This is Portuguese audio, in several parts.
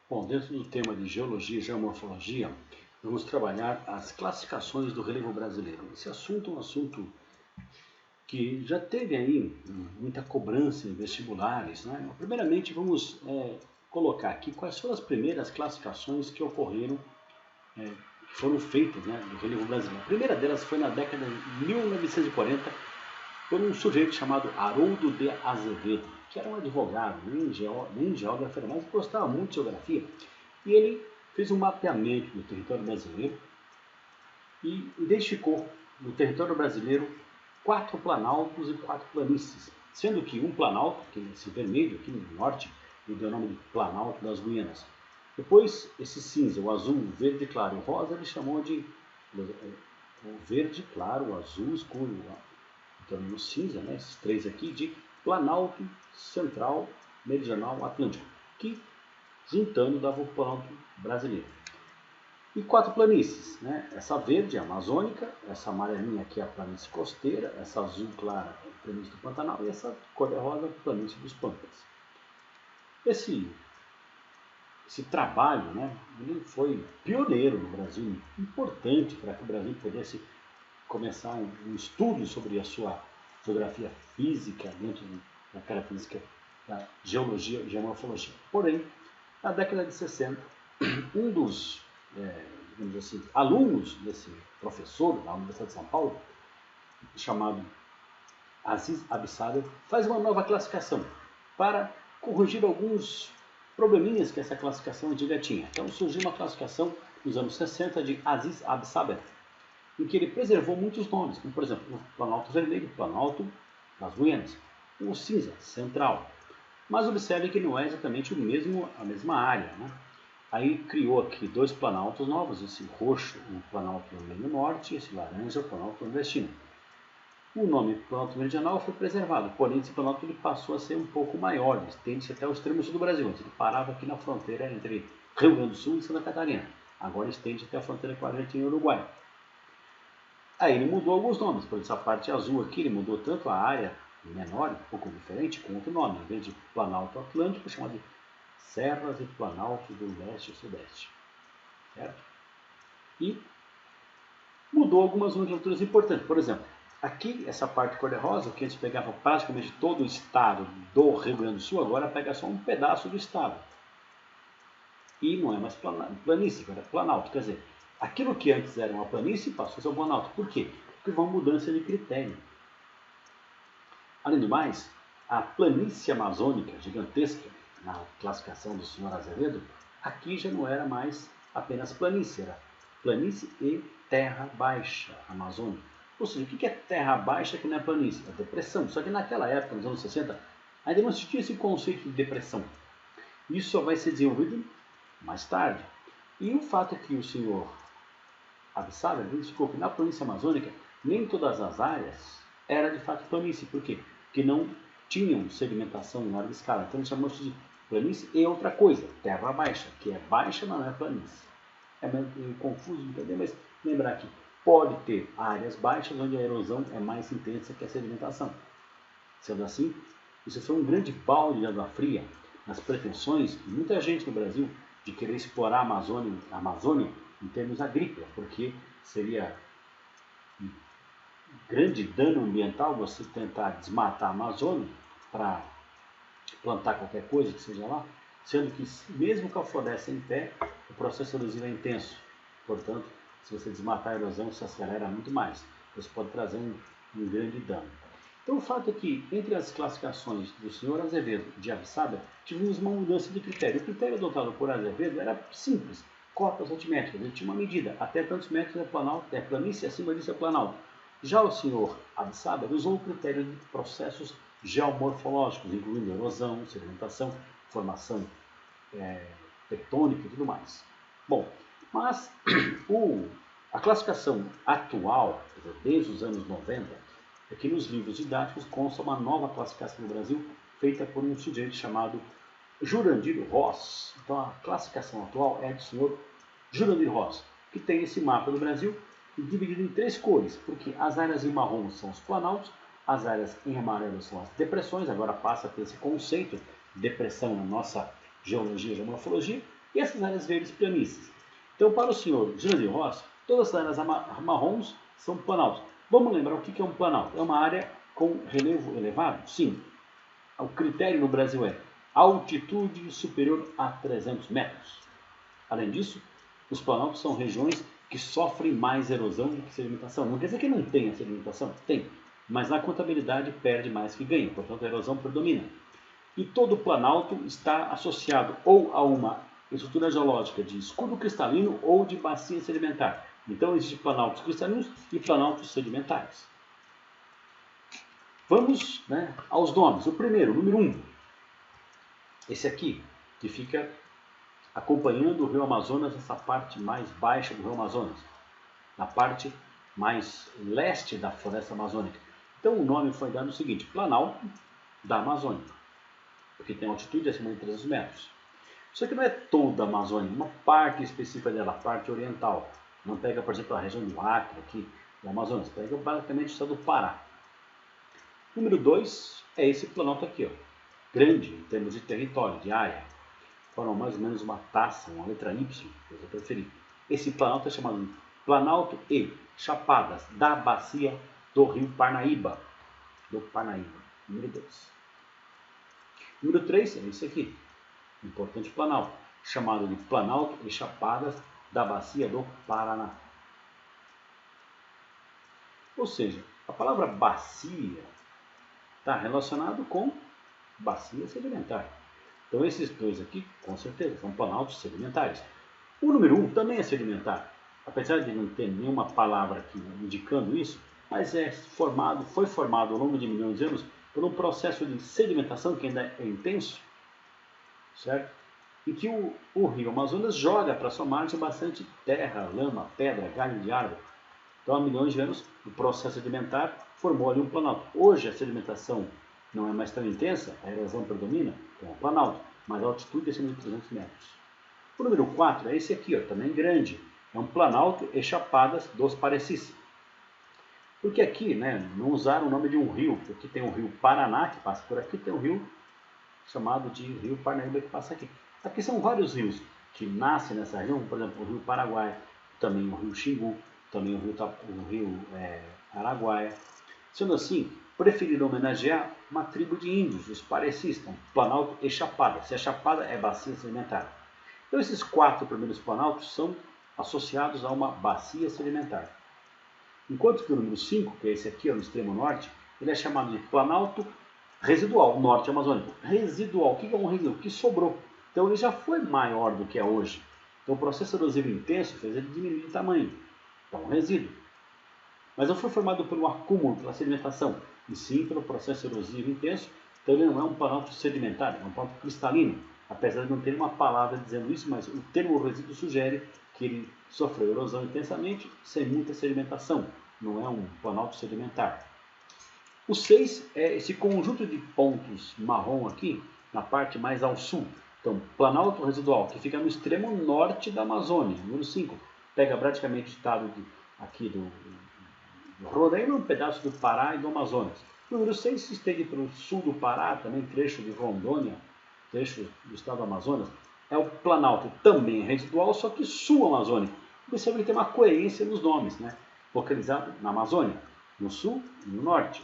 Bom, dentro do tema de geologia e geomorfologia, vamos trabalhar as classificações do relevo brasileiro. Esse assunto é um assunto que já teve aí muita cobrança em vestibulares, né? Primeiramente, vamos colocar aqui quais foram as primeiras classificações que ocorreram, que foram feitas, né, do relevo brasileiro. A primeira delas foi na década de 1940, por um sujeito chamado Haroldo de Azevedo, que era um advogado, nem geógrafo, mas gostava muito de geografia. E ele fez um mapeamento do território brasileiro e identificou no território brasileiro 4 planaltos e 4 planícies, sendo que um planalto, que é esse vermelho aqui no norte, ele deu o nome de Planalto das Guianas. Depois, esse cinza, o azul, o verde claro e o rosa, ele chamou de o verde claro, o azul escuro, também o cinza, né, esses três aqui, de Planalto Central, Meridional, Atlântico, que juntando dava o Planalto brasileiro. E 4 planícies, né? Essa verde é a amazônica, essa amarelinha aqui é a planície costeira, essa azul clara é a planície do Pantanal e essa cor de rosa é a planície dos Pampas. Esse trabalho, né, ele foi pioneiro no Brasil, importante para que o Brasil pudesse começar um estudo sobre a sua geografia física dentro da característica da geologia e geomorfologia. Porém, na década de 60, um dos digamos assim, alunos desse professor da Universidade de São Paulo, chamado Aziz Abissada, faz uma nova classificação para corrigir alguns probleminhas que essa classificação antiga tinha. Então surgiu uma classificação nos anos 60 de Aziz Abissada, em que ele preservou muitos nomes, como por exemplo o Planalto Vermelho, Planalto das Guianas, o cinza, Central. Mas observe que não é exatamente a mesma área, né? Aí criou aqui 2 planaltos novos, esse roxo, o Planalto Vermelho Norte, e esse laranja, o Planalto Nordestino. O nome Planalto Meridional foi preservado, porém esse planalto ele passou a ser um pouco maior, estende-se até o extremo sul do Brasil. Antes ele parava aqui na fronteira entre Rio Grande do Sul e Santa Catarina. Agora estende até a fronteira com a Argentina e o Uruguai. Aí ele mudou alguns nomes, por essa parte azul aqui ele mudou tanto a área menor, um pouco diferente, com outro nome. Em vez de Planalto Atlântico, chamado de Serras e Planalto do Leste e Sudeste. Certo? E mudou algumas nomenclaturas importantes. Por exemplo, aqui essa parte cor-de-rosa, que antes pegava praticamente todo o estado do Rio Grande do Sul, agora pega só um pedaço do estado. E não é mais planície, agora é planalto. Quer dizer, aquilo que antes era uma planície passou a ser um planalto. Por quê? Porque houve uma mudança de critério. Além do mais, a planície amazônica gigantesca, na classificação do senhor Azevedo, aqui já não era mais apenas planície, era planície e terra baixa amazônica. Ou seja, o que é terra baixa que não é planície? É depressão. Só que naquela época, nos anos 60, ainda não existia esse conceito de depressão. Isso só vai ser desenvolvido mais tarde. E o fato é que o senhor Abissada identificou que na planície amazônica nem todas as áreas eram de fato planície. Por quê? Porque não tinham segmentação em larga escala. Então ele chamou isso de planície e outra coisa, terra baixa, que é baixa, mas não é planície. É meio confuso de entender, mas lembrar que pode ter áreas baixas onde a erosão é mais intensa que a sedimentação. Sendo assim, isso foi um grande balde de água fria nas pretensões de muita gente no Brasil de querer explorar a Amazônia em termos agrícolas, porque seria um grande dano ambiental você tentar desmatar a Amazônia para plantar qualquer coisa que seja lá, sendo que mesmo com a floresta em pé, o processo erosivo é intenso. Portanto, se você desmatar a erosão, se acelera muito mais. Isso pode trazer um grande dano. Então o fato é que, entre as classificações do senhor Azevedo e de Abissada, tivemos uma mudança de critério. O critério adotado por Azevedo era simples, cotas altimétricas. Ele tinha uma medida, até tantos metros é planície, acima disso é planalto. Já o senhor Abissada usou o critério de processos geomorfológicos, incluindo erosão, sedimentação, formação tectônica e tudo mais. Bom, mas a classificação atual, desde os anos 90, é que nos livros didáticos consta uma nova classificação no Brasil, feita por um sujeito chamado Jurandir Ross. Então a classificação atual é do senhor Jurandir Ross, que tem esse mapa do Brasil dividido em 3 cores, porque as áreas em marrom são os planaltos, as áreas em amarelo são as depressões, agora passa a ter esse conceito de depressão na nossa geologia e geomorfologia, E essas áreas verdes, planícies. Então, para o senhor Jurandir Rossi, todas as áreas marrons são planaltos. Vamos lembrar o que é um planalto? É uma área com relevo elevado? Sim. O critério no Brasil é altitude superior a 300 metros. Além disso, os planaltos são regiões que sofrem mais erosão do que sedimentação. Não quer dizer que não tenha sedimentação, tem, mas na contabilidade perde mais que ganha, portanto a erosão predomina. E todo planalto está associado ou a uma estrutura geológica de escudo cristalino ou de bacia sedimentar. Então existem planaltos cristalinos e planaltos sedimentares. Vamos, aos nomes. O primeiro, número 1. Esse aqui, que fica acompanhando o rio Amazonas, essa parte mais baixa do rio Amazonas, na parte mais leste da floresta amazônica. Então o nome foi dado o seguinte, Planalto da Amazônia, porque tem altitude acima de 300 metros. Isso aqui não é toda a Amazônia, uma parte específica dela, a parte oriental. Não pega, por exemplo, a região do Acre, aqui do Amazonas, pega basicamente o estado do Pará. Número 2 é esse planalto aqui, ó, grande em termos de território, de área. Forma mais ou menos uma taça, uma letra Y, se você preferir. Esse planalto é chamado de Planalto e Chapadas da Bacia do Rio Parnaíba. Número 2. Número 3 é esse aqui, importante planalto, chamado de Planalto e Chapadas da Bacia do Paraná. Ou seja, a palavra bacia está relacionado com bacia sedimentar. Então esses dois aqui, com certeza, são planaltos sedimentares. O número 1 também é sedimentar, apesar de não ter nenhuma palavra aqui indicando isso, mas foi formado ao longo de milhões de anos por um processo de sedimentação que ainda é intenso, certo? Em que o rio Amazonas joga para sua margem bastante terra, lama, pedra, galho de árvore. Então há milhões de anos o processo sedimentar formou ali um planalto. Hoje a sedimentação não é mais tão intensa, a erosão predomina, é um planalto, mas a altitude é acima de 300 metros. O número 4 é esse aqui, ó, também grande, é um planalto e chapadas dos Parecis. Porque aqui, não usaram o nome de um rio, porque tem o rio Paraná que passa por aqui, tem um rio chamado de Rio Parnaíba que passa aqui. Aqui são vários rios que nascem nessa região, por exemplo, o rio Paraguai, também o rio Xingu, também o rio Araguaia. Sendo assim, preferiram homenagear uma tribo de índios, os Parecis, então, planalto e chapada. Se a chapada é bacia sedimentar. Então esses 4 primeiros planaltos são associados a uma bacia sedimentar. Enquanto que o número 5, que é esse aqui, no extremo norte, ele é chamado de planalto residual, norte amazônico. Residual, o que é um residual? O que sobrou. Então ele já foi maior do que é hoje. Então o processo erosivo intenso fez ele diminuir de tamanho. Então um resíduo. Mas não foi formado por um acúmulo, pela sedimentação, e sim pelo processo erosivo intenso. Então ele não é um planalto sedimentar, é um planalto cristalino. Apesar de não ter uma palavra dizendo isso, mas o termo resíduo sugere que ele sofreu erosão intensamente, sem muita sedimentação. Não é um planalto sedimentar. O 6 é esse conjunto de pontos marrom aqui, na parte mais ao sul. Então, planalto residual, que fica no extremo norte da Amazônia. Número 5, pega praticamente o estado aqui do Roraima, um pedaço do Pará e do Amazonas. Número 6 se estende para o sul do Pará, também trecho de Rondônia, trecho do estado do Amazonas. É o planalto também residual, só que sul-amazônico. Percebe que tem uma coerência nos nomes, localizado na Amazônia, no sul e no norte.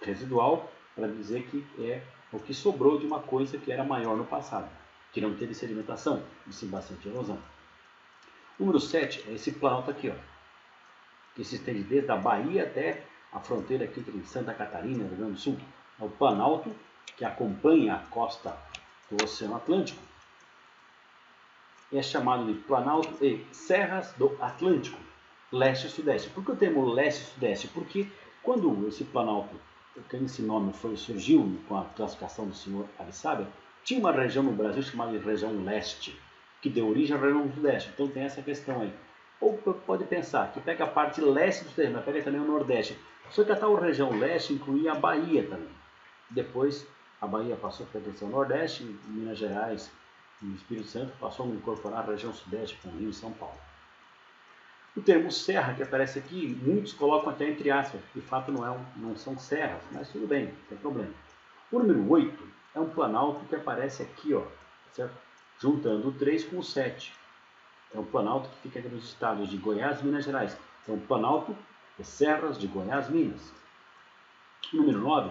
Residual para dizer que é o que sobrou de uma coisa que era maior no passado, que não teve sedimentação, e sim bastante erosão. Número 7 é esse planalto aqui, que se estende desde a Bahia até a fronteira aqui entre Santa Catarina e Rio Grande do Sul. É o planalto que acompanha a costa do Oceano Atlântico. É chamado de Planalto e Serras do Atlântico, leste e sudeste. Por que o termo leste e sudeste? Porque quando esse planalto, esse nome surgiu com a classificação do senhor Arissábia, tinha uma região no Brasil chamada de região leste, que deu origem à região sudeste. Então tem essa questão aí. Ou pode pensar que pega a parte leste do sudeste, mas pega também o nordeste. Só que a tal região leste incluía a Bahia também. Depois a Bahia passou a pertencer ao nordeste, e Minas Gerais e o Espírito Santo passou a incorporar a região sudeste com o Rio e São Paulo. O termo serra que aparece aqui, muitos colocam até entre aspas, de fato não são serras, mas tudo bem, não tem problema. O número 8 é um planalto que aparece aqui, certo? juntando o 3 com o 7. É um planalto que fica aqui nos estados de Goiás e Minas Gerais. Então, Planalto de Serras de Goiás, Minas. O número 9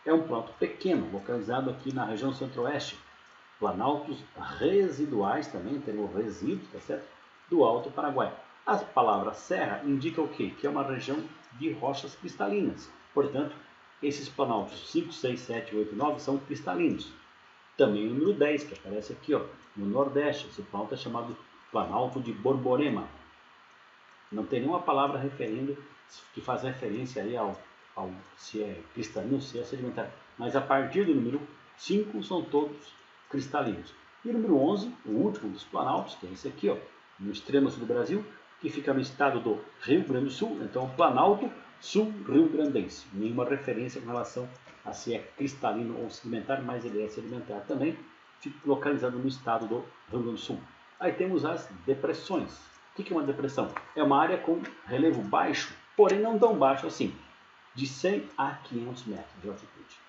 é um planalto pequeno, localizado aqui na região centro-oeste. Planaltos residuais, também temos resíduos, tá certo? Do Alto Paraguai. A palavra serra indica o quê? Que é uma região de rochas cristalinas. Portanto, esses planaltos 5, 6, 7, 8 e 9 são cristalinos. Também o número 10, que aparece aqui ó, no Nordeste. Esse planalto é chamado Planalto de Borborema. Não tem nenhuma palavra referindo, que faz referência aí ao se é cristalino, se é sedimentar. Mas a partir do número 5 são todos cristalinos. E o número 11, o último dos planaltos, que é esse aqui, ó, no extremo sul do Brasil, que fica no estado do Rio Grande do Sul, então Planalto Sul-Rio-Grandense. Nenhuma referência com relação a se é cristalino ou sedimentar, mas ele é sedimentar também, fica localizado no estado do Rio Grande do Sul. Aí temos as depressões. O que é uma depressão? É uma área com relevo baixo, porém não tão baixo assim, de 100 a 500 metros de altitude.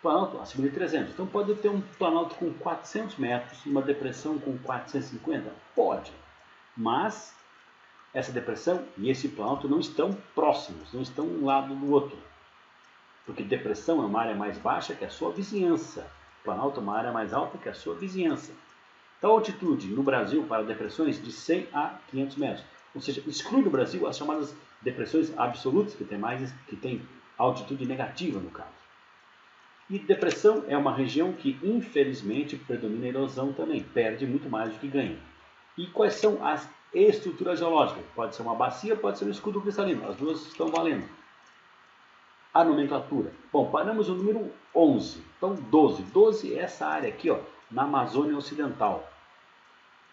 Planalto acima de 300. Então pode ter um planalto com 400 metros e uma depressão com 450? Pode. Mas essa depressão e esse planalto não estão próximos, não estão um lado do outro. Porque depressão é uma área mais baixa que a sua vizinhança. Planalto é uma área mais alta que a sua vizinhança. Então a altitude no Brasil para depressões de 100 a 500 metros. Ou seja, exclui do Brasil as chamadas depressões absolutas, que tem altitude negativa no caso. E depressão é uma região que, infelizmente, predomina a erosão também, perde muito mais do que ganha. E quais são as estruturas geológicas? Pode ser uma bacia, pode ser um escudo cristalino, as duas estão valendo. A nomenclatura. Bom, paramos o número 11, então 12. 12 é essa área aqui, ó, na Amazônia Ocidental,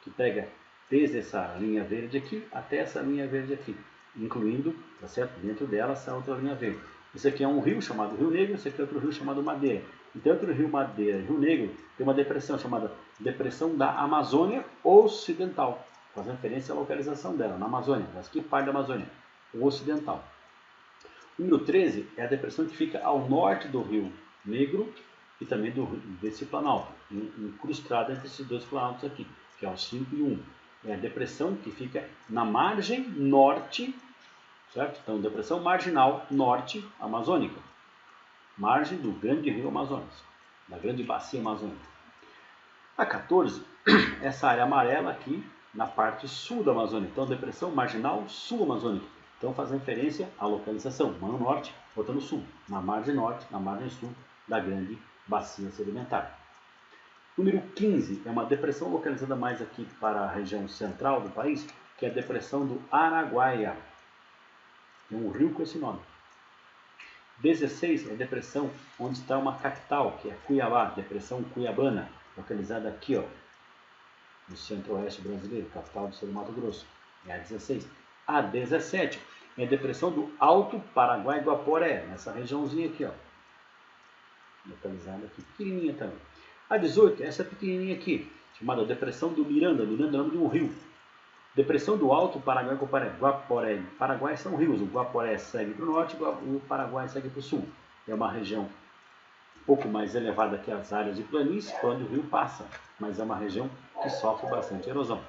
que pega desde essa linha verde aqui até essa linha verde aqui, incluindo, tá certo? Dentro dela essa outra linha verde. Esse aqui é um rio chamado Rio Negro, esse aqui é outro rio chamado Madeira. Então, entre o Rio Madeira e o Rio Negro, tem uma depressão chamada Depressão da Amazônia Ocidental, faz referência à localização dela, na Amazônia, mas que parte da Amazônia? O Ocidental. O número 13 é a depressão que fica ao norte do Rio Negro e também desse planalto, incrustada entre esses dois planaltos aqui, que é o 5 e 1. É a depressão que fica na margem norte, certo? Então, depressão marginal norte amazônica, margem do grande rio Amazonas, da grande bacia amazônica. A 14, essa área amarela aqui na parte sul da Amazônia, então depressão marginal sul amazônica. Então faz referência à localização, uma no norte, outra no sul, na margem norte, na margem sul da grande bacia sedimentar. Número 15 é uma depressão localizada mais aqui para a região central do país, que é a depressão do Araguaia. Tem um rio com esse nome. 16 é a depressão onde está uma capital, que é Cuiabá, depressão Cuiabana, localizada aqui, ó, no centro-oeste brasileiro, capital do estado do Mato Grosso. É a 16. A 17 é a depressão do Alto Paraguai do Aporé, nessa regiãozinha aqui, ó, localizada aqui, pequenininha também. A 18 é essa pequenininha aqui, chamada depressão do Miranda. Miranda é o nome de um rio. Depressão do Alto Paraguai com Guaporé. Paraguai são rios. O Guaporé segue para o norte e o Paraguai segue para o sul. É uma região um pouco mais elevada que as áreas de planície, quando o rio passa, mas é uma região que sofre bastante erosão.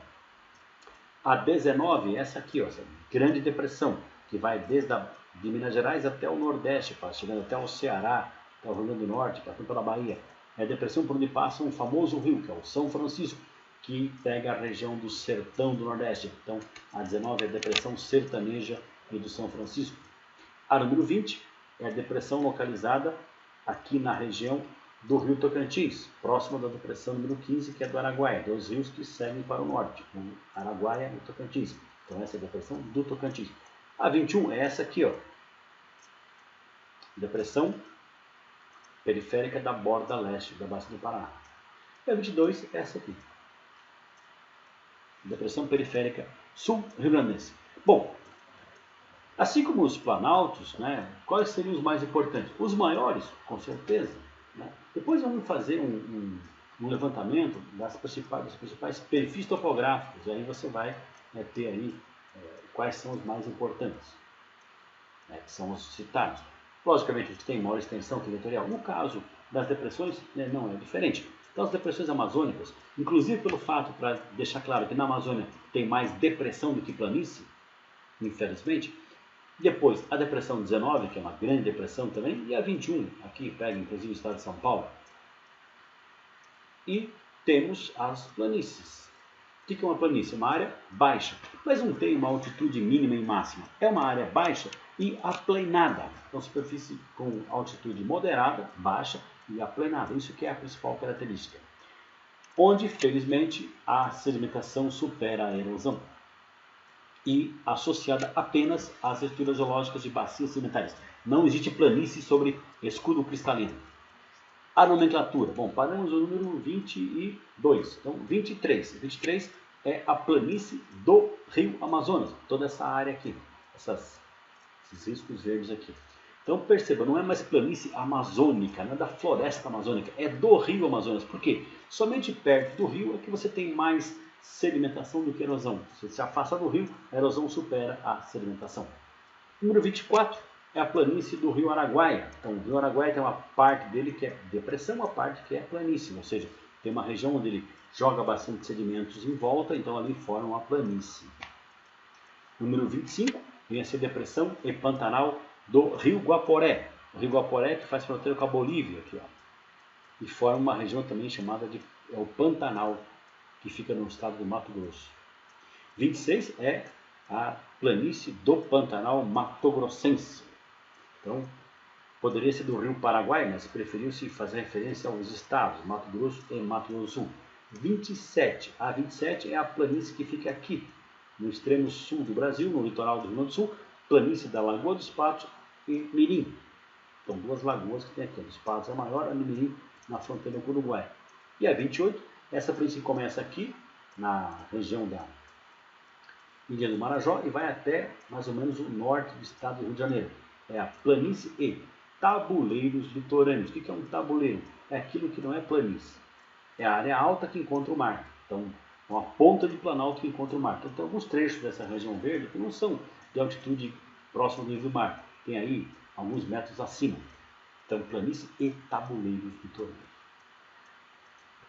A 19, essa aqui, ó, essa grande depressão, que vai desde de Minas Gerais até o Nordeste, chegando até o Ceará, até o Rio Grande do Norte, passando pela Bahia. É a depressão por onde passa um famoso rio, que é o São Francisco, que pega a região do sertão do Nordeste. Então, a 19 é a depressão sertaneja e do São Francisco. A número 20 é a depressão localizada aqui na região do Rio Tocantins, próxima da depressão número 15, que é do Araguaia, dois rios que seguem para o norte, o Araguaia e o Tocantins. Então, essa é a depressão do Tocantins. A 21 é essa aqui, ó, depressão periférica da borda leste da Bacia do Paraná. E a 22 é essa aqui, depressão periférica sul-rio-grandense. Bom, assim como os planaltos, né, quais seriam os mais importantes? Os maiores, com certeza. Né? Depois vamos fazer um levantamento dos principais perfis topográficos, e aí você vai ter aí quais são os mais importantes, né, que são os citados. Logicamente, a gente tem maior extensão territorial. No caso das depressões, né, não é diferente. Então as depressões amazônicas, inclusive pelo fato, para deixar claro que na Amazônia tem mais depressão do que planície, infelizmente. Depois a depressão 19, que é uma grande depressão também, e a 21, aqui pega inclusive o estado de São Paulo. E temos as planícies. O que é uma planície? Uma área baixa, mas não tem uma altitude mínima e máxima. É uma área baixa e aplanada. Então, superfície com altitude moderada, baixa e aplanada. Isso que é a principal característica. Onde, felizmente, a sedimentação supera a erosão. E associada apenas às estruturas geológicas de bacias sedimentares. Não existe planície sobre escudo cristalino. A nomenclatura, bom, paramos no número 22, então 23. 23 é a planície do Rio Amazonas, toda essa área aqui, esses riscos verdes aqui. Então perceba, não é mais planície amazônica, não é da floresta amazônica, é do Rio Amazonas. Por quê? Somente perto do rio é que você tem mais sedimentação do que erosão. Se você se afasta do rio, a erosão supera a sedimentação. Número 24. É a planície do Rio Araguaia. Então, o Rio Araguaia tem uma parte dele que é depressão, uma parte que é planície, ou seja, tem uma região onde ele joga bastante sedimentos em volta, então ali forma uma planície. Número 25, vem a ser depressão e Pantanal do Rio Guaporé. O Rio Guaporé que faz fronteira com a Bolívia, aqui, ó, e forma uma região também chamada de o Pantanal, que fica no estado do Mato Grosso. 26 é a planície do Pantanal Mato Grossense. Então, poderia ser do Rio Paraguai, mas preferiu-se fazer referência aos estados, Mato Grosso e Mato Grosso do Sul. 27. A 27 é a planície que fica aqui, no extremo sul do Brasil, no litoral do Rio Grande do Sul, planície da Lagoa dos Patos e Mirim. Então, duas lagoas que tem aqui. A dos Patos é maior, a de Mirim na fronteira com o Uruguai. E a 28, essa planície começa aqui, na região da Ilha do Marajó, e vai até mais ou menos o norte do estado do Rio de Janeiro. É a planície e tabuleiros litorâneos. O que é um tabuleiro? É aquilo que não é planície. É a área alta que encontra o mar. Então, uma ponta de planalto que encontra o mar. Então, tem alguns trechos dessa região verde que não são de altitude próxima do nível do mar. Tem aí alguns metros acima. Então, planície e tabuleiros litorâneos.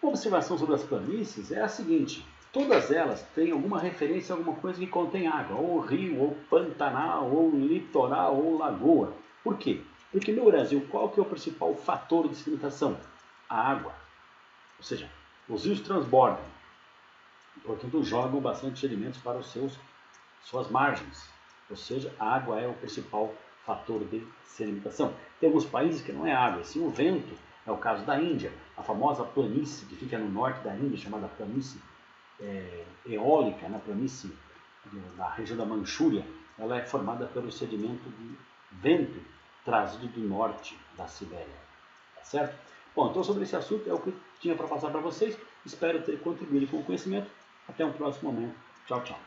Uma observação sobre as planícies é a seguinte. Todas elas têm alguma referência a alguma coisa que contém água, ou rio, ou pantanal, ou litoral, ou lagoa. Por quê? Porque no Brasil, qual que é o principal fator de sedimentação? A água. Ou seja, os rios transbordam, portanto jogam bastante sedimentos para suas margens. Ou seja, a água é o principal fator de sedimentação. Tem alguns países que não é água, sim o vento. É o caso da Índia, a famosa planície que fica no norte da Índia, chamada planície eólica, na planície da região da Manchúria, ela é formada pelo sedimento de vento trazido do norte da Sibéria. Tá certo? Bom, então sobre esse assunto é o que eu tinha para passar para vocês. Espero ter contribuído com o conhecimento. Até um próximo momento. Tchau, tchau.